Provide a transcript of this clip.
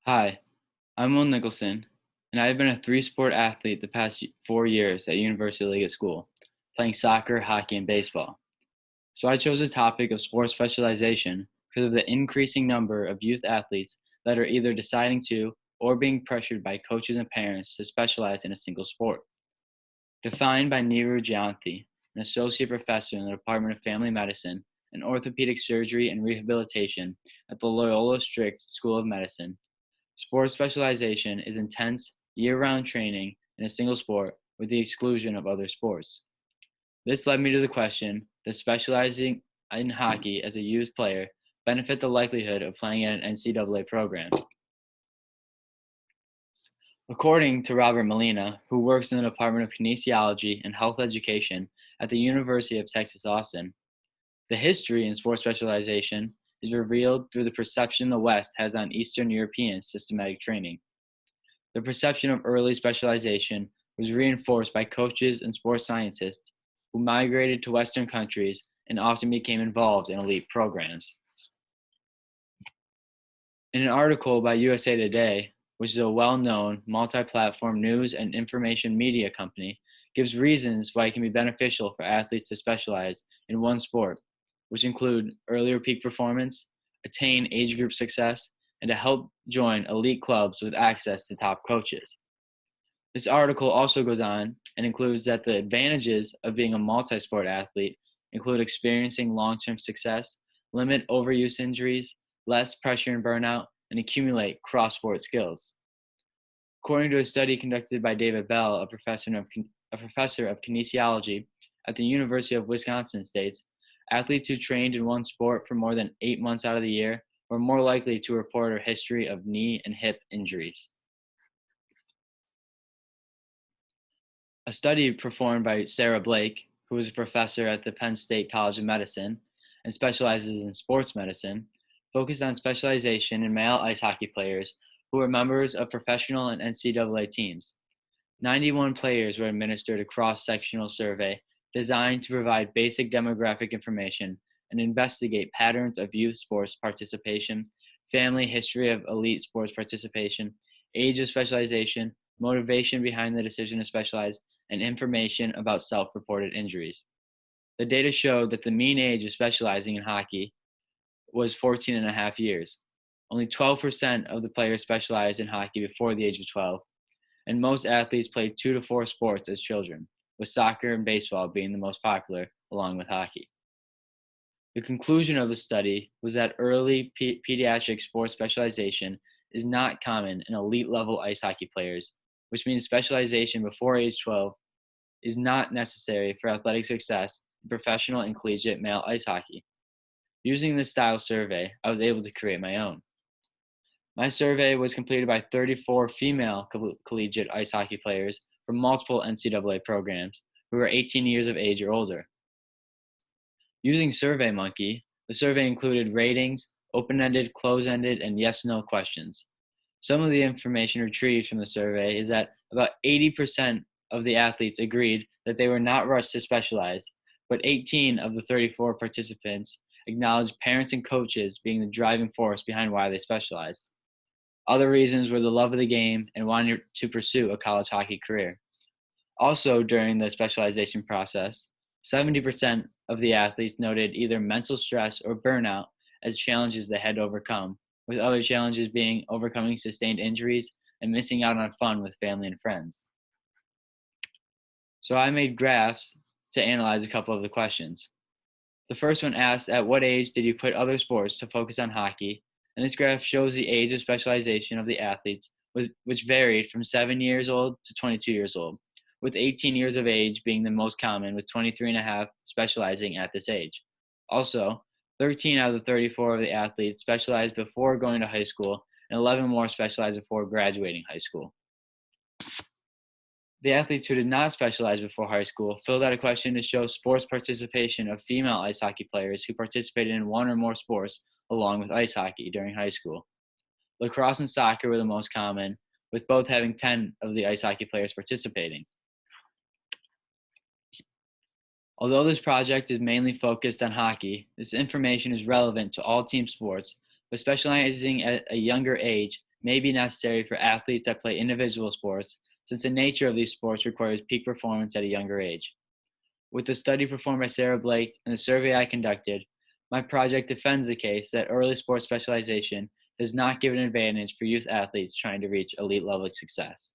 Hi, I'm Nicholson, and I've been a three-sport athlete the past 4 years at University of Liggett School, playing soccer, hockey, and baseball. So I chose the topic of sports specialization because of the increasing number of youth athletes that are either deciding to or being pressured by coaches and parents to specialize in a single sport. Defined by Neeru Jayanthi, an associate professor in the Department of Family Medicine and Orthopedic Surgery and Rehabilitation at the Loyola Strict School of Medicine, sports specialization is intense, year-round training in a single sport with the exclusion of other sports. This led me to the question, does specializing in hockey as a youth player benefit the likelihood of playing at an NCAA program? According to Robert Molina, who works in the Department of Kinesiology and Health Education at the University of Texas Austin, the history in sports specialization is revealed through the perception the West has on Eastern European systematic training. The perception of early specialization was reinforced by coaches and sports scientists who migrated to Western countries and often became involved in elite programs. In an article by USA Today, which is a well-known multi-platform news and information media company, gives reasons why it can be beneficial for athletes to specialize in one sport, which include earlier peak performance, attain age group success, and to help join elite clubs with access to top coaches. This article also goes on and includes that the advantages of being a multi-sport athlete include experiencing long-term success, limit overuse injuries, less pressure and burnout, and accumulate cross-sport skills. According to a study conducted by David Bell, a professor of kinesiology at the University of Wisconsin, states, athletes who trained in one sport for more than 8 months out of the year were more likely to report a history of knee and hip injuries. A study performed by Sarah Blake, who is a professor at the Penn State College of Medicine and specializes in sports medicine, focused on specialization in male ice hockey players who were members of professional and NCAA teams. 91 players were administered a cross-sectional survey designed to provide basic demographic information and investigate patterns of youth sports participation, family history of elite sports participation, age of specialization, motivation behind the decision to specialize, and information about self-reported injuries. The data showed that the mean age of specializing in hockey was 14 and a half years. Only 12% of the players specialized in hockey before the age of 12, and most athletes played 2 to 4 sports as children, with soccer and baseball being the most popular, along with hockey. The conclusion of the study was that early pediatric sports specialization is not common in elite level ice hockey players, which means specialization before age 12 is not necessary for athletic success in professional and collegiate male ice hockey. Using this style survey, I was able to create my own. My survey was completed by 34 female collegiate ice hockey players from multiple NCAA programs who were 18 years of age or older. Using SurveyMonkey, the survey included ratings, open-ended, close-ended, and yes/no questions. Some of the information retrieved from the survey is that about 80% of the athletes agreed that they were not rushed to specialize, but 18 of the 34 participants acknowledged parents and coaches being the driving force behind why they specialized. Other reasons were the love of the game and wanting to pursue a college hockey career. Also, during the specialization process, 70% of the athletes noted either mental stress or burnout as challenges they had to overcome, with other challenges being overcoming sustained injuries and missing out on fun with family and friends. So I made graphs to analyze a couple of the questions. The first one asked, at what age did you quit other sports to focus on hockey? And this graph shows the age of specialization of the athletes, which varied from 7 years old to 22 years old, with 18 years of age being the most common, with 23 and a half specializing at this age. Also, 13 out of the 34 of the athletes specialized before going to high school, and 11 more specialized before graduating high school. The athletes who did not specialize before high school filled out a question to show sports participation of female ice hockey players who participated in one or more sports along with ice hockey during high school. Lacrosse and soccer were the most common, with both having 10 of the ice hockey players participating. Although this project is mainly focused on hockey, this information is relevant to all team sports, but specializing at a younger age may be necessary for athletes that play individual sports, since the nature of these sports requires peak performance at a younger age. With the study performed by Sarah Blake and the survey I conducted, my project defends the case that early sports specialization does not give an advantage for youth athletes trying to reach elite level success.